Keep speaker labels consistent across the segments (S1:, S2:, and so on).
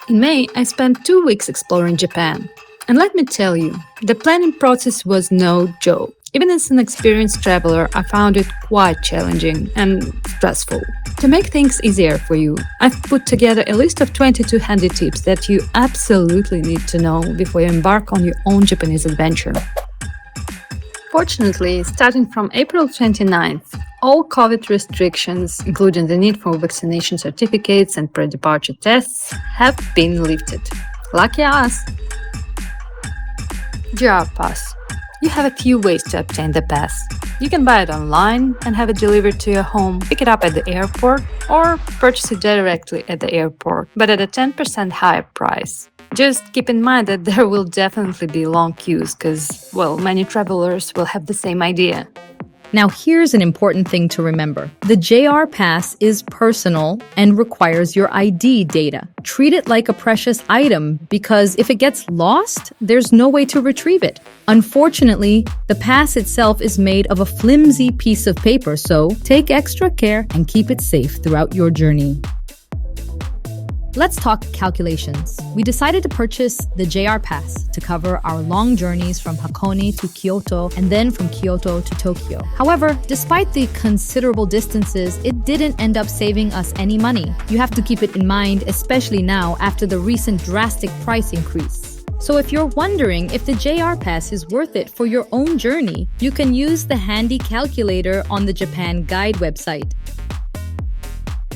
S1: In May, I spent 2 weeks exploring Japan. And let me tell you, the planning process was no joke. Even as an experienced traveler, I found it quite challenging and stressful. To make things easier for you, I've put together a list of 22 handy tips that you absolutely need to know before you embark on your own Japanese adventure. Fortunately, starting from April 29th, all COVID restrictions, including the need for vaccination certificates and pre-departure tests, have been lifted. Lucky us! JR Pass. You have a few ways to obtain the pass. You can buy it online and have it delivered to your home, pick it up at the airport, or purchase it directly at the airport, but at a 10% higher price. Just keep in mind that there will definitely be long queues because, many travelers will have the same idea.
S2: Now, here's an important thing to remember. The JR Pass is personal and requires your ID data. Treat it like a precious item because if it gets lost, there's no way to retrieve it. Unfortunately, the pass itself is made of a flimsy piece of paper, so take extra care and keep it safe throughout your journey. Let's talk calculations. We decided to purchase the JR Pass to cover our long journeys from Hakone to Kyoto and then from Kyoto to Tokyo. However, despite the considerable distances, it didn't end up saving us any money. You have to keep it in mind, especially now after the recent drastic price increase. So if you're wondering if the JR Pass is worth it for your own journey, you can use the handy calculator on the Japan Guide website.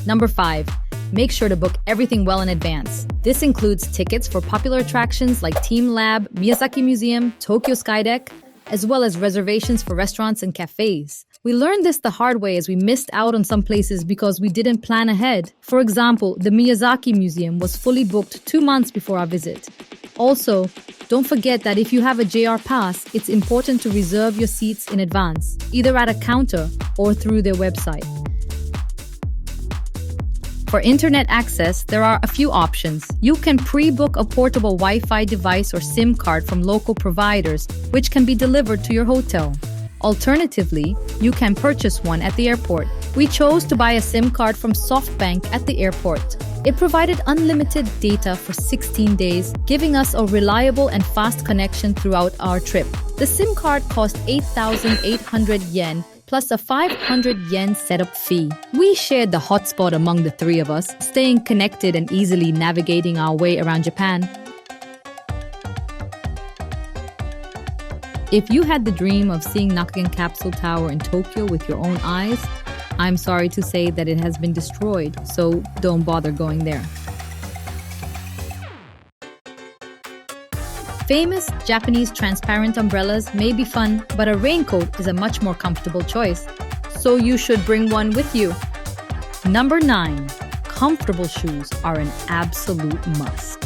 S2: Number 5. Make sure to book everything well in advance. This includes tickets for popular attractions like Team Lab, Miyazaki Museum, Tokyo Skydeck, as well as reservations for restaurants and cafes. We learned this the hard way as we missed out on some places because we didn't plan ahead. For example, the Miyazaki Museum was fully booked 2 months before our visit. Also, don't forget that if you have a JR Pass, it's important to reserve your seats in advance, either at a counter or through their website. For internet access, there are a few options. You can pre-book a portable Wi-Fi device or SIM card from local providers, which can be delivered to your hotel. Alternatively, you can purchase one at the airport. We chose to buy a SIM card from SoftBank at the airport. It provided unlimited data for 16 days, giving us a reliable and fast connection throughout our trip. The SIM card cost 8,800 yen, plus a 500 yen setup fee. We shared the hotspot among the three of us, staying connected and easily navigating our way around Japan. If you had the dream of seeing Nakagin Capsule Tower in Tokyo with your own eyes, I'm sorry to say that it has been destroyed, so don't bother going there. Famous Japanese transparent umbrellas may be fun, but a raincoat is a much more comfortable choice, so you should bring one with you. Number 9. Comfortable shoes are an absolute must.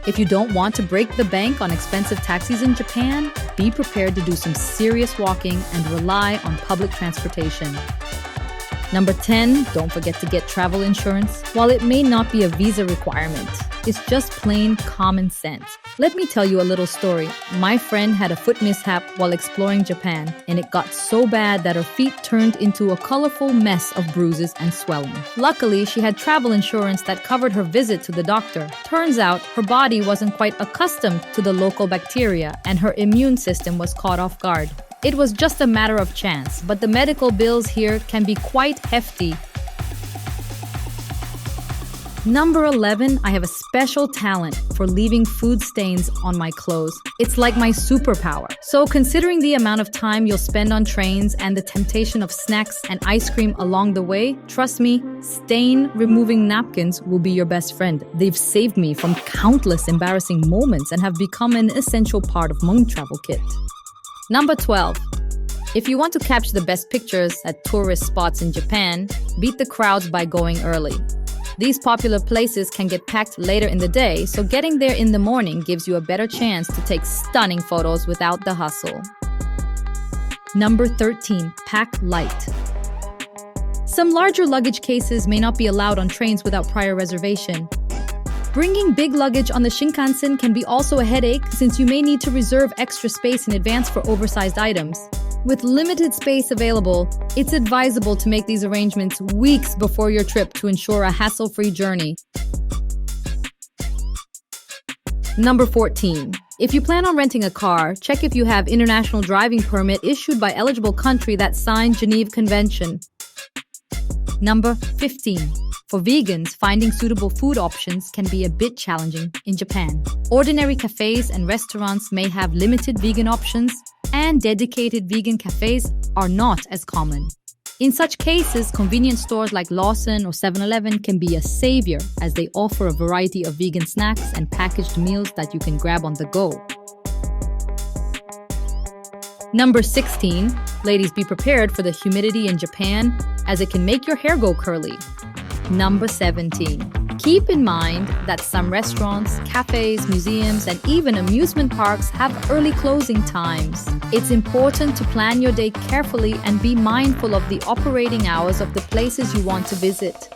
S2: If you don't want to break the bank on expensive taxis in Japan, be prepared to do some serious walking and rely on public transportation. Number 10, don't forget to get travel insurance. While it may not be a visa requirement, it's just plain common sense. Let me tell you a little story. My friend had a foot mishap while exploring Japan, and it got so bad that her feet turned into a colorful mess of bruises and swelling. Luckily, she had travel insurance that covered her visit to the doctor. Turns out, her body wasn't quite accustomed to the local bacteria, and her immune system was caught off guard. It was just a matter of chance, but the medical bills here can be quite hefty. Number 11, I have a special talent for leaving food stains on my clothes. It's like my superpower. So considering the amount of time you'll spend on trains and the temptation of snacks and ice cream along the way, trust me, stain-removing napkins will be your best friend. They've saved me from countless embarrassing moments and have become an essential part of my travel kit. Number 12. If you want to capture the best pictures at tourist spots in Japan, beat the crowds by going early. These popular places can get packed later in the day, so getting there in the morning gives you a better chance to take stunning photos without the hustle. Number 13. Pack light. Some larger luggage cases may not be allowed on trains without prior reservation. Bringing big luggage on the Shinkansen can be also a headache since you may need to reserve extra space in advance for oversized items. With limited space available, it's advisable to make these arrangements weeks before your trip to ensure a hassle-free journey. Number 14. If you plan on renting a car, check if you have international driving permit issued by eligible country that signed Geneva Convention. Number 15. For vegans, finding suitable food options can be a bit challenging in Japan. Ordinary cafes and restaurants may have limited vegan options, and dedicated vegan cafes are not as common. In such cases, convenience stores like Lawson or 7-Eleven can be a savior as they offer a variety of vegan snacks and packaged meals that you can grab on the go. Number 16. Ladies, be prepared for the humidity in Japan as it can make your hair go curly. Number 17. Keep in mind that some restaurants, cafes, museums, and even amusement parks have early closing times. It's important to plan your day carefully and be mindful of the operating hours of the places you want to visit.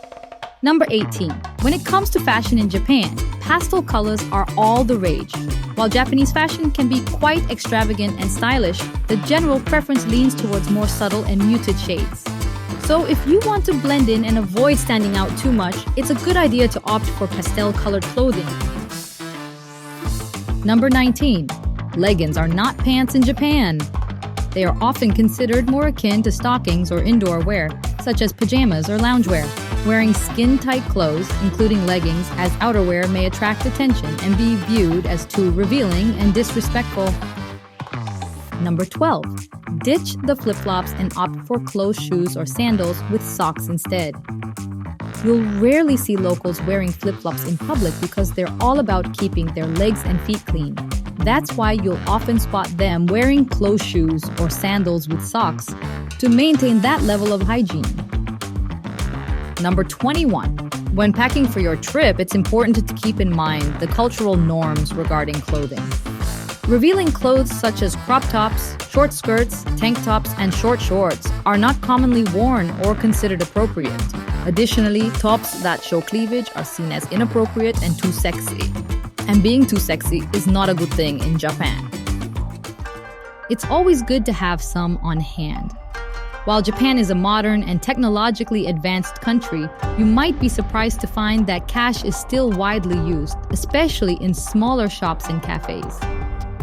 S2: Number 18. When it comes to fashion in Japan, pastel colors are all the rage. While Japanese fashion can be quite extravagant and stylish, the general preference leans towards more subtle and muted shades. So if you want to blend in and avoid standing out too much, it's a good idea to opt for pastel-colored clothing. Number 19. Leggins are not pants in Japan. They are often considered more akin to stockings or indoor wear, such as pajamas or loungewear. Wearing skin-tight clothes, including leggings, as outerwear may attract attention and be viewed as too revealing and disrespectful. Number 12. Ditch the flip-flops and opt for closed shoes or sandals with socks instead. You'll rarely see locals wearing flip-flops in public because they're all about keeping their legs and feet clean. That's why you'll often spot them wearing closed shoes or sandals with socks to maintain that level of hygiene. Number 21. When packing for your trip, it's important to keep in mind the cultural norms regarding clothing. Revealing clothes such as crop tops, short skirts, tank tops, and short shorts are not commonly worn or considered appropriate. Additionally, tops that show cleavage are seen as inappropriate and too sexy. And being too sexy is not a good thing in Japan. It's always good to have some on hand. While Japan is a modern and technologically advanced country, you might be surprised to find that cash is still widely used, especially in smaller shops and cafes.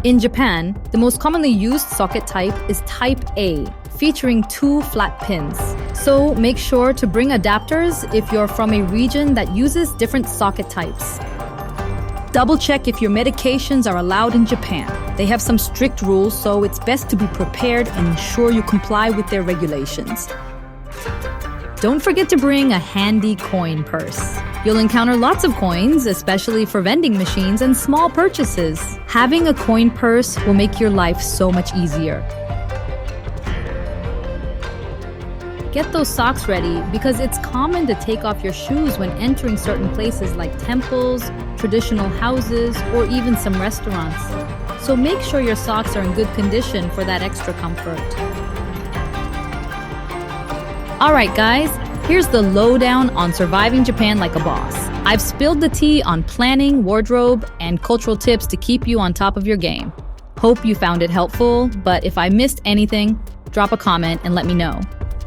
S2: In Japan, the most commonly used socket type is Type A, featuring 2 flat pins. So make sure to bring adapters if you're from a region that uses different socket types. Double check if your medications are allowed in Japan. They have some strict rules, so it's best to be prepared and ensure you comply with their regulations. Don't forget to bring a handy coin purse. You'll encounter lots of coins, especially for vending machines and small purchases. Having a coin purse will make your life so much easier. Get those socks ready because it's common to take off your shoes when entering certain places like temples, traditional houses, or even some restaurants. So make sure your socks are in good condition for that extra comfort. Alright guys, here's the lowdown on surviving Japan like a boss. I've spilled the tea on planning, wardrobe, and cultural tips to keep you on top of your game. Hope you found it helpful, but if I missed anything, drop a comment and let me know.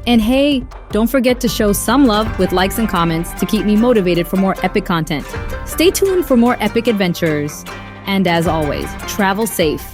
S2: And hey, don't forget to show some love with likes and comments to keep me motivated for more epic content. Stay tuned for more epic adventures. And as always, travel safe.